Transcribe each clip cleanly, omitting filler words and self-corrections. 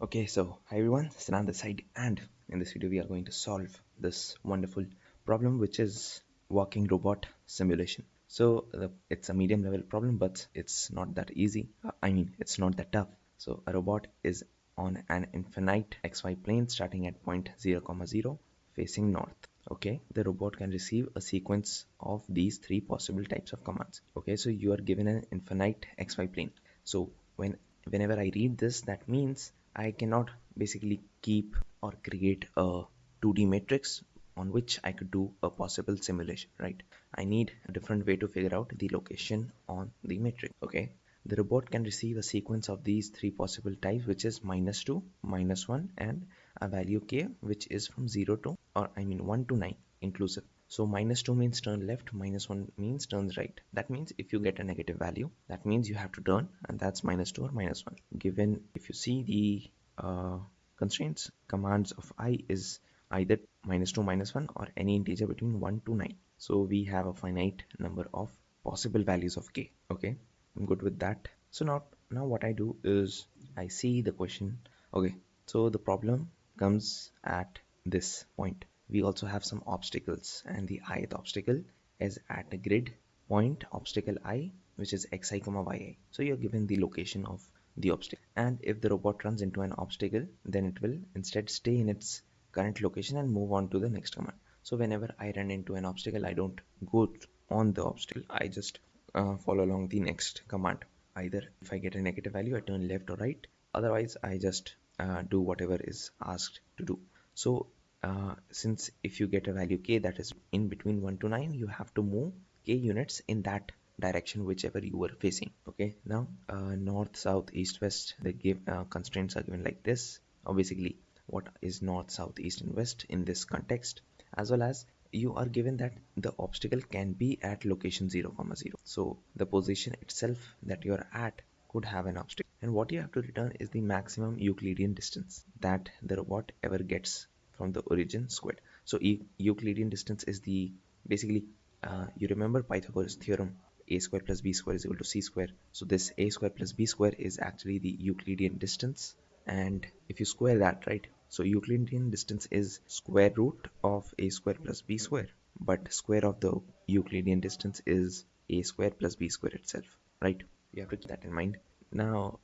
Okay, so hi everyone, Senan this side, and in this video we are going to solve this wonderful problem, which is walking robot simulation. So it's a medium level problem, but it's not that easy. It's not that tough. So a robot is on an infinite xy plane starting at point 0, 0 facing north. Okay, the robot can receive a sequence of these three possible types of commands. Okay, so you are given an infinite xy plane. So whenever I read this, that means I cannot basically keep or create a 2D matrix on which I could do a possible simulation, right? I need a different way to figure out the location on the matrix. Okay, the robot can receive a sequence of these three possible types, which is -2, -1, and a value k, which is from 0 to, 1 to 9 inclusive. So -2 means turn left, -1 means turns right. That means if you get a negative value, that means you have to turn, and that's -2 or -1. Given, if you see the constraints, commands of I is either -2, -1, or any integer between 1 to 9. So we have a finite number of possible values of k. Okay, I'm good with that. So now what I do is I see the question. Okay, so the problem comes at this point. We also have some obstacles, and the ith obstacle is at the grid point obstacle I, which is xi comma yi. So you're given the location of the obstacle, and if the robot runs into an obstacle, then it will instead stay in its current location and move on to the next command. So whenever I run into an obstacle, I don't go on the obstacle, I just follow along the next command. Either if I get a negative value, I turn left or right, otherwise I just do whatever is asked to do. So since if you get a value k that is in between 1 to 9, you have to move k units in that direction whichever you were facing. Okay, now north, south, east, west, they give constraints are given like this, or basically what is north, south, east, and west in this context, as well as you are given that the obstacle can be at location 0, 0. So the position itself that you are at could have an obstacle, and what you have to return is the maximum Euclidean distance that the robot ever gets from the origin squared. So Euclidean distance is the basically you remember Pythagoras theorem, a square plus b square is equal to c square. So this a square plus b square is actually the Euclidean distance, and if you square that, right, so Euclidean distance is square root of a square plus b square, but square of the Euclidean distance is a square plus b square itself, right? You have to keep that in mind. Now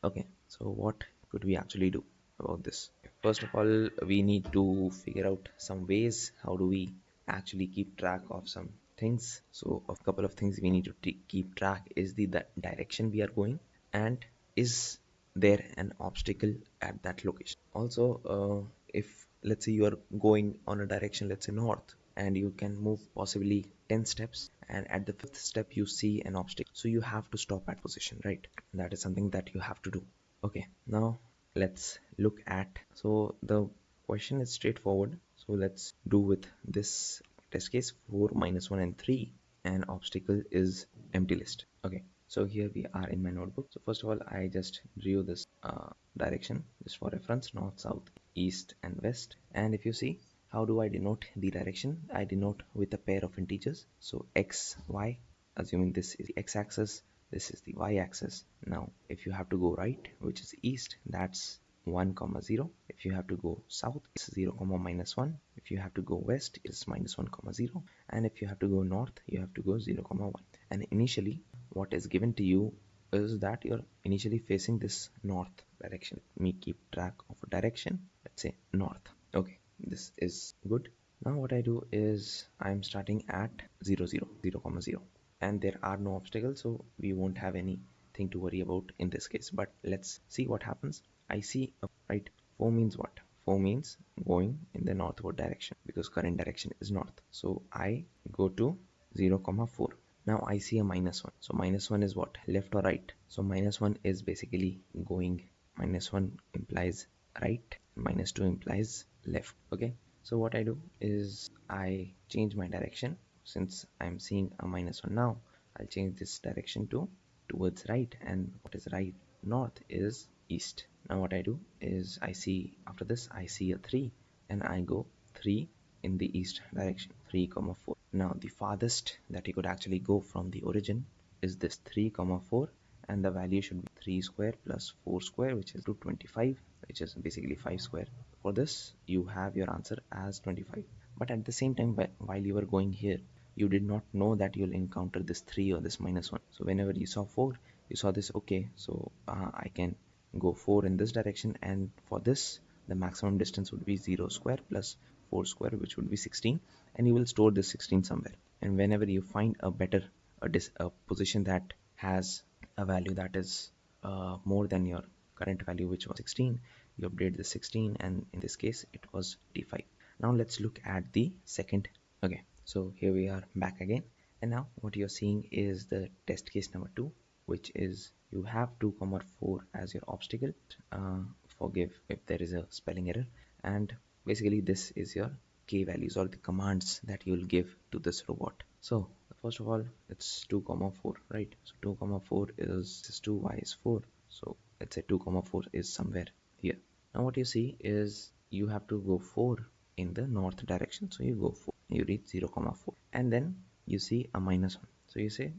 okay, so what could we actually do about this? First of all, we need to figure out some ways how do we actually keep track of some things. So a couple of things we need to keep track is the direction we are going, and is there an obstacle at that location. Also if let's say you are going on a direction, let's say north, and you can move possibly 10 steps, and at the fifth step you see an obstacle, so you have to stop at position, right? That is something that you have to do. Okay, now let's look at, so the question is straightforward, so let's do with this test case. 4, -1, and 3, and obstacle is empty list. Okay, so here we are in my notebook. So first of all, I just drew this direction just for reference: north, south, east, and west. And if you see, how do I denote the direction? I denote with a pair of integers. So x, y, assuming this is the x-axis, this is the y-axis. Now if you have to go right, which is east, that's 1, 0. If you have to go south, it's 0, -1. If you have to go west, it's -1, 0. And if you have to go north, you have to go 0, 1. And initially what is given to you is that you're initially facing this north direction. Let me keep track of a direction, let's say north. Okay, this is good. Now what I do is I'm starting at 0, 0, 0, 0, and there are no obstacles, so we won't have anything to worry about in this case. But let's see what happens. I see a right. 4 means what? 4 means going in the northward direction, because current direction is north. So I go to 0, 4. Now I see a -1. So -1 is what? Left or right? So -1 is basically going, -1 implies right, -2 implies left. Okay, so what I do is I change my direction. Since I'm seeing a -1 now, I'll change this direction to towards right, and what is right? North is east. Now what I do is I see, after this I see a 3, and I go 3 in the east direction, 3, 4. Now the farthest that you could actually go from the origin is this 3, 4, and the value should be 3 square plus 4 square, which is to 25, which is basically 5 square. For this you have your answer as 25, but at the same time, while you were going here, you did not know that you'll encounter this 3 or this -1. So whenever you saw 4, you saw this, okay, so I can go 4 in this direction, and for this the maximum distance would be 0 square plus 4 square, which would be 16, and you will store this 16 somewhere. And whenever you find a better a position that has a value that is more than your current value, which was 16, you update the 16, and in this case it was 25. Now let's look at the second. Okay, so here we are back again, and now what you're seeing is the test case number 2, which is you have 2 comma 4 as your obstacle. Forgive if there is a spelling error, and basically this is your k values or the commands that you'll give to this robot. So first of all, it's 2 comma 4, right? So 2 comma 4 is 2, y is 4, so let's say 2 comma 4 is somewhere here. Now what you see is you have to go 4 in the north direction, so you go 4, you reach 0 comma 4, and then you see a -1. So you say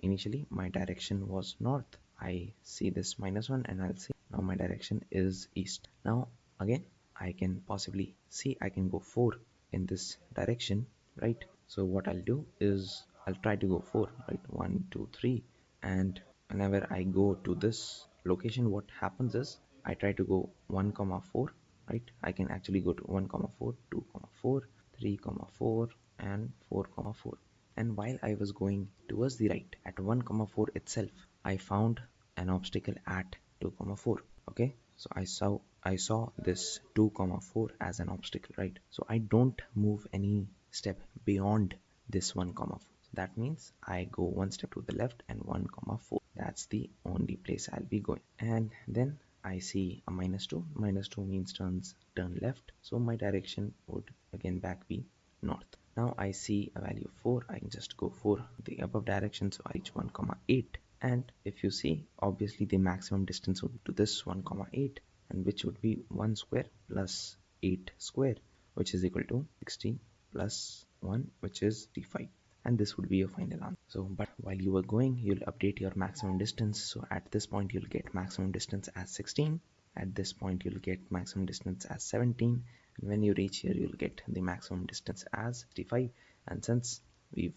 initially my direction was north, I see this -1, and I'll say now my direction is east. Now again, I can possibly see I can go 4 in this direction, right? So what I'll do is I'll try to go 4, right? 1 2 3, and whenever I go to this location, what happens is I try to go 1 comma 4, right? I can actually go to 1 comma 4, 2 comma 4, 3 comma 4, and 4 comma 4. And while I was going towards the right at 1 comma 4 itself, I found an obstacle at 2 comma 4. Okay, so I saw this 2 comma 4 as an obstacle, right? So I don't move any step beyond this 1 comma 4. So that means I go one step to the left and 1 comma 4. That's the only place I'll be going. And then I see a -2. -2 means turn left, so my direction would again back be north. Now I see a value of 4, I can just go 4 the above direction, so I reach 1 comma 8. And if you see, obviously the maximum distance would be to this 1 comma 8, and which would be 1 square plus 8 square, which is equal to 60 plus 1, which is 35, and this would be your final answer. So but while you were going, you'll update your maximum distance. So at this point you'll get maximum distance as 16, at this point you'll get maximum distance as 17, and when you reach here you'll get the maximum distance as 65. And since we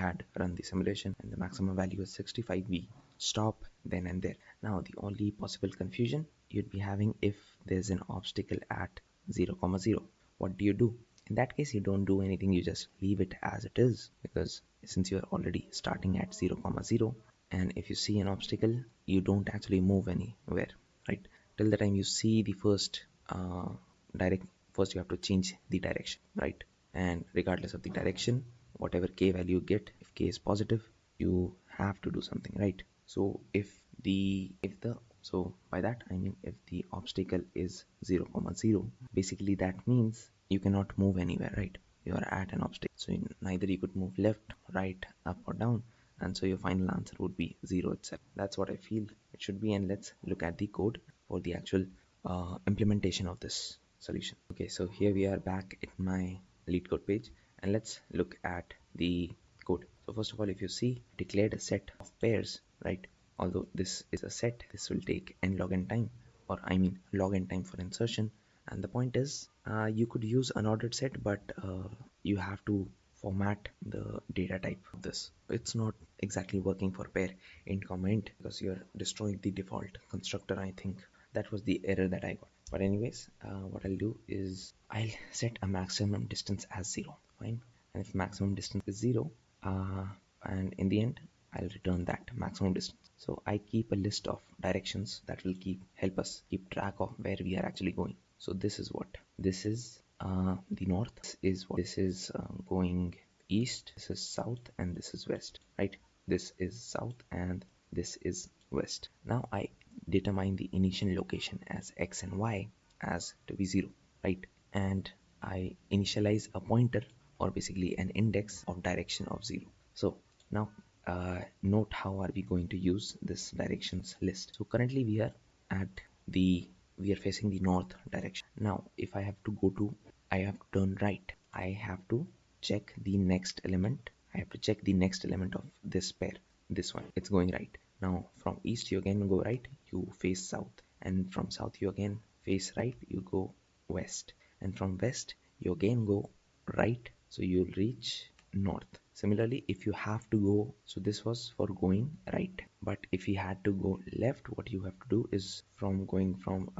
had run the simulation and the maximum value is 65, we stop then and there. Now the only possible confusion you'd be having, if there's an obstacle at 0 comma 0, what do you do? In that case, you don't do anything, you just leave it as it is, because since you're already starting at 0 comma 0, and if you see an obstacle, you don't actually move anywhere, right? Till the time you see the first first you have to change the direction, right? And regardless of the direction, whatever k value you get, if k is positive, you have to do something, right? So so by that I mean, if the obstacle is 0 comma 0, basically that means you cannot move anywhere, right? You are at an obstacle, so neither you could move left, right, up or down, and so your final answer would be 0 itself. That's what I feel it should be. And let's look at the code for the actual implementation of this solution. Okay, so here we are back at my LeetCode page, and let's look at the code. So first of all, if you see, declared a set of pairs, right? Although this is a set, this will take n log n time, or I mean log n time for insertion. And the point is, you could use unordered set, but you have to format the data type of this. It's not exactly working for pair int comma int, because you're destroying the default constructor. I think that was the error that I got. But anyways, what I'll do is I'll set a maximum distance as 0, fine. And if maximum distance is 0, and in the end I'll return that maximum distance. So I keep a list of directions that will help us keep track of where we are actually going. So this is what this is, the north. This is going east, this is south, and this is west, right? This is south and this is west. Now I determine the initial location as x and y as to be 0, right? And I initialize a pointer, or basically an index of direction of 0. So now note how are we going to use this directions list. So currently we are facing the north direction. Now if I have to turn right, I have to check the next element. I have to check the next element of this pair. this one, it's going right. Now from east you again go right, you face south, and from south you again face right, you go west, and from west you again go right, so you'll reach north. Similarly, if you have to go, so this was for going right, but if you had to go left, what you have to do is from going from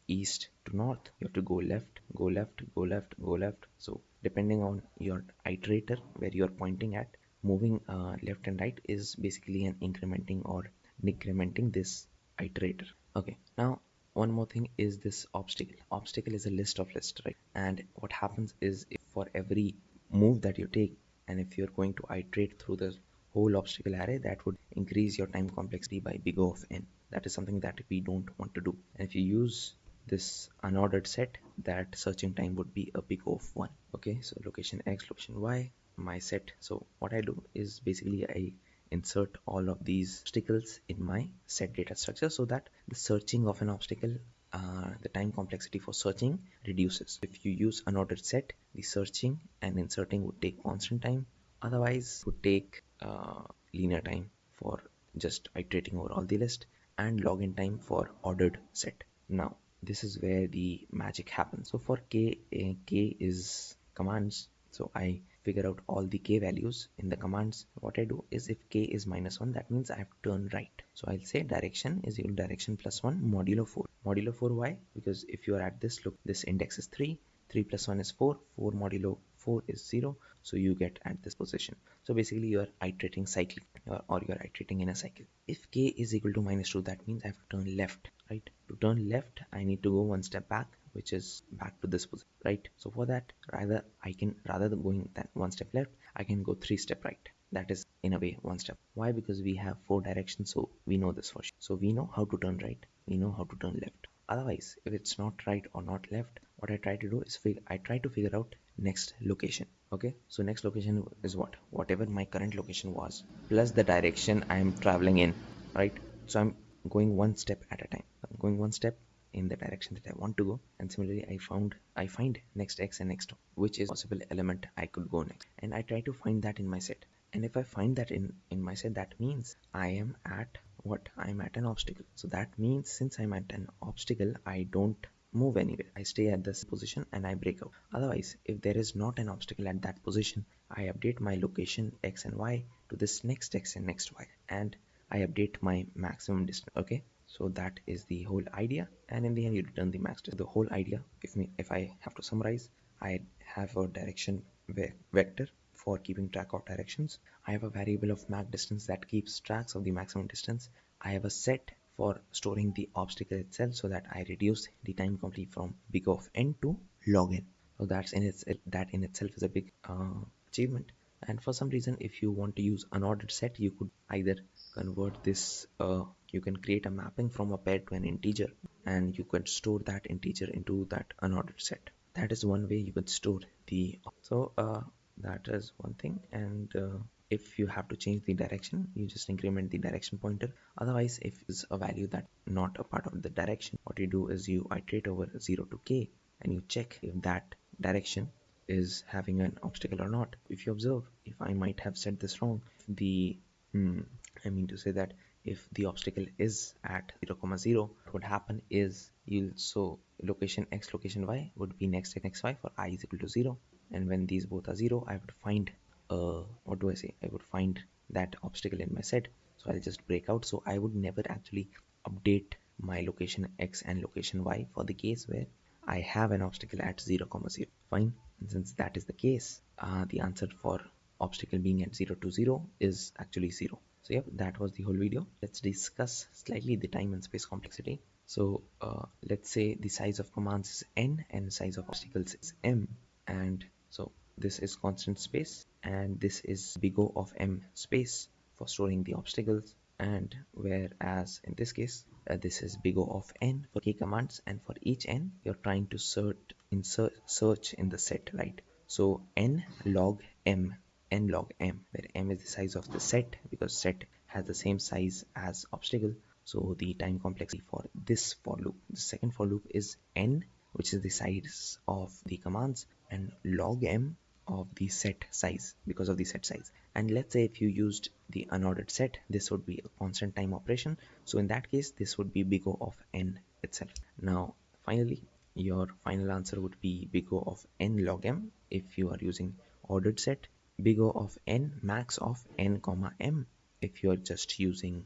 east to north, you have to go left, go left, go left, go left. So depending on your iterator where you are pointing at, moving left and right is basically an incrementing or decrementing this iterator. Okay, now one more thing is this obstacle. Obstacle is a list of lists, right? And what happens is, if for every move that you take, and if you're going to iterate through the whole obstacle array, that would increase your time complexity by big O of n. That is something that we don't want to do. And if you use this unordered set, that searching time would be a big O of 1. Okay, so location x, location y, my set. So what I do is basically I insert all of these obstacles in my set data structure, so that the searching of an obstacle, the time complexity for searching reduces. If you use unordered set, the searching and inserting would take constant time, otherwise it would take linear time for just iterating over all the list, and login time for ordered set. Now this is where the magic happens. So for k is commands, so I figure out all the k values in the commands. What I do is, if k is -1, that means I have to turn right. So I'll say direction is equal to direction plus 1 modulo 4. Modulo 4, why? Because if you are at this, look, this index is 3, 3 plus 1 is 4, 4 modulo 4 is 0, so you get at this position. So basically you are iterating cyclic, or you are iterating in a cycle. If k is equal to -2, that means I have to turn left, right? To turn left, I need to go one step back, which is back to this position, right? So for that, rather than going that one step left, I can go 3 step right. That is in a way one step. Why? Because we have 4 directions, so we know this for sure. So we know how to turn right, we know how to turn left. Otherwise, if it's not right or not left, what I try to do is I try to figure out next location. Okay, so next location is whatever my current location was, plus the direction I am traveling in, right? So I'm going one step at a time. I'm going one step in the direction that I want to go, and similarly I find next x and next y, which is possible element I could go next, and I try to find that in my set. And if I find that in my set, that means I am at what? I'm at an obstacle. So that means since I'm at an obstacle, I don't move anywhere. I stay at this position and I break out. Otherwise, if there is not an obstacle at that position, I update my location x and y to this next x and next y, and I update my maximum distance. Okay, so that is the whole idea, and in the end you return the max distance. The whole idea, if I have to summarize, I have a direction vector for keeping track of directions. I have a variable of max distance that keeps tracks of the maximum distance. I have a set for storing the obstacle itself, so that I reduce the time complete from big of n to log n. So that in itself is a big achievement. And for some reason, if you want to use unordered set, you could either convert this, you can create a mapping from a pair to an integer, and you could store that integer into that unordered set. That is one way you could store the, so that is one thing. And if you have to change the direction, you just increment the direction pointer. Otherwise, if it's a value that not a part of the direction, what you do is you iterate over 0 to k, and you check if that direction is having an obstacle or not. If you observe, if I might have said this wrong, I mean to say that if the obstacle is at 0, 0, what would happen is so location x, location y would be next x, y for I is equal to 0, and when these both are 0, I would find what do I say? I would find that obstacle in my set. So I'll just break out. So I would never actually update my location x and location y for the case where I have an obstacle at 0, 0. Fine. And since that is the case, the answer for obstacle being at 0 to 0 is actually 0. So yep, that was the whole video. Let's discuss slightly the time and space complexity. So let's say the size of commands is n and size of obstacles is m, and so this is constant space, and this is big O of m space for storing the obstacles, and whereas in this case this is big O of n for k commands, and for each n you're trying to search in the set, right? So n log m, where m is the size of the set, because set has the same size as obstacle. So the time complexity for this for loop, the second for loop, is n, which is the size of the commands, and log m of the set size, because of the set size. And let's say if you used the unordered set, this would be a constant time operation. So in that case, this would be big O of n itself. Now, finally, your final answer would be big O of n log m if you are using ordered set, big O of n max of n comma m if you're just using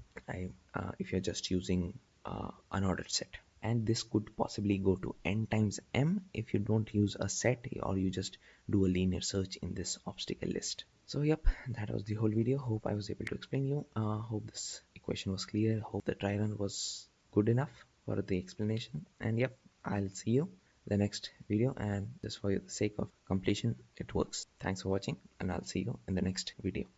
unordered set. And this could possibly go to n times m if you don't use a set or you just do a linear search in this obstacle list. So yep, that was the whole video. Hope I was able to explain you. Hope this equation was clear. Hope the try run was good enough for the explanation. And yep, I'll see you the next video, and just for the sake of completion, it works. Thanks for watching, and I'll see you in the next video.